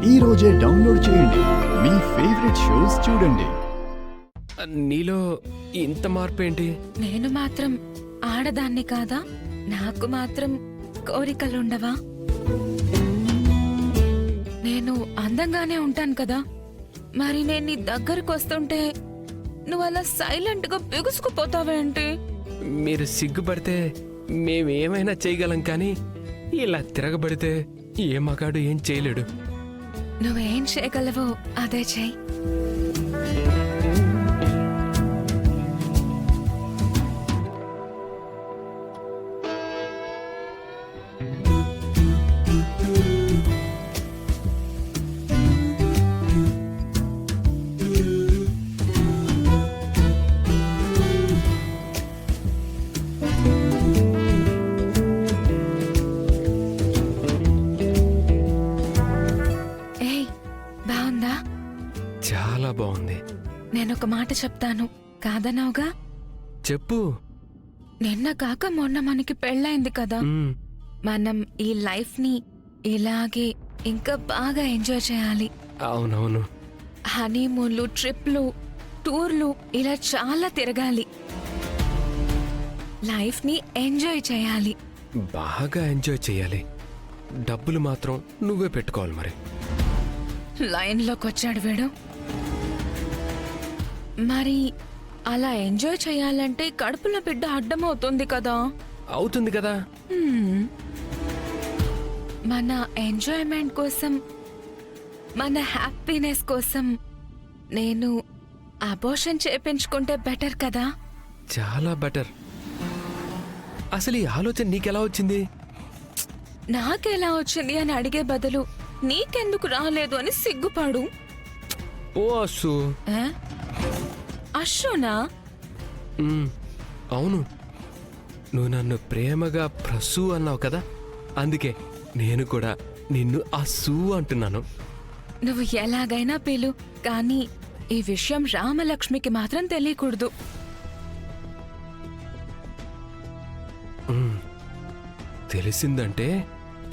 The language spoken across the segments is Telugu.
ఈ రోజే డౌన్లోడ్ చేయండి. మీ ఫేవరెట్ షోస్ చూడండి. నీలో ఇంత మార్పు ఏంటి? నేను మాత్రం ఆడదాన్ని కాదా? నాకు మాత్రం కోరికలుండవా? నేను అందంగానే ఉంటాను కదా, మరి నేను నీ దగ్గరకు వస్తుంటే నువ్వు అలా సైలెంట్ గా బిగుసుకుపోతావేంటి? మీరు సిగ్గుపడితే మేమేమైనా చేయగలం, కానీ ఇలా తిరగబడితే ఏ మగాడు ఏం చేయలేడు. నువ్వేం చేయగలవో అదే చెయ్యి. చాలా బాగుంది. నేనొక మాట చెప్తాను, కాదన్నావుగా? చెప్పు. నిన్న కాక మొన్న మనకి పెళ్ళైంది కదా, మనం ఈ లైఫ్ ని ఇలాగే ఇంకా బాగా ఎంజాయ్ చేయాలి. అవునవును. హనీమూన్లు, ట్రిప్లు, టూర్లు ఇలా చాలా తిరగాలి. లైఫ్ ని ఎంజాయ్ చేయాలి. బాగా ఎంజాయ్ చేయాలి. డబ్బులు మాత్రం నువ్వే పెట్టుకోవాలి. మరి లైన్లోకి వచ్చాడు వీడు. మరి అలా ఎంజాయ్ చేయాలంటే కడుపులో బిడ్డ అడ్డమవుతుంది కదా. అవుతుంది కదా. మన ఎంజాయ్మెంట్ కోసం, మన హ్యాపీనెస్ కోసం నేను అబోర్షన్ చేయించుకుంటే బెటర్ కదా. చాలా బెటర్. అసలు ఈ ఆలోచన నీకెలా వచ్చింది? నాకెలా వచ్చింది అని అడిగే బదులు నీకెందుకు రాలేదు అని సిగ్గుపడు. ఓ అస్సు. అశ్శోనా? అవును, నువ్వు నన్ను ప్రేమగా ప్రసు అన్నావు కదా, అందుకే నేను కూడా నిన్ను అస్సు అంటున్నాను. నువ్వు ఎలాగైనా పిలు, కానీ ఈ విషయం రామలక్ష్మికి మాత్రం తెలియకూడదు. తెలిసిందంటే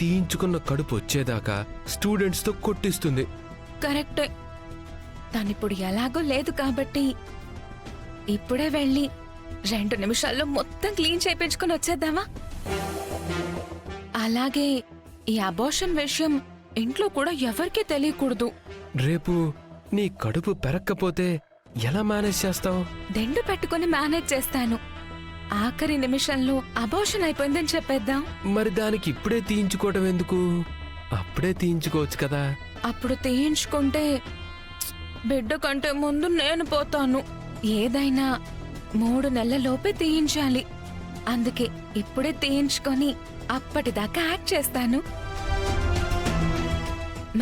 తీయించుకున్న కడుపు వచ్చేదాకా స్టూడెంట్స్తో కొట్టిస్తుంది. కరెక్టే. తనిప్పుడు ఎలాగో లేదు కాబట్టి ఇప్పుడే వెళ్ళి 2 నిమిషాల్లో మొత్తం క్లీన్ చేయించుకుని వచ్చేద్దామా? అలాగే ఈ అబోర్షన్ విషయం ఇంట్లో కూడా ఎవరికీ తెలియకూడదు. రేపు నీ కడుపు పెరక్కపోతే ఎలా మేనేజ్ చేస్తావు? దెండు పెట్టుకుని మేనేజ్ చేస్తాను. ఆఖరి నిమిషంలో అబోర్షన్ అయిపోయిందని చెప్పేద్దాం. మరి దానికి ఇప్పుడే తీయించుకోవడం ఎందుకు? అప్పుడే తీయించుకోవచ్చు కదా. అప్పుడు తీయించుకుంటే బిడ్డ కంటే ముందు నేను పోతాను. ఏదైనా 3 నెలలలోపే తీయించాలి. అందుకే ఇప్పుడే తీయించుకొని అప్పటిదాకా యాక్ట్ చేస్తాను.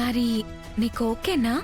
మరి నీకు ఓకేనా?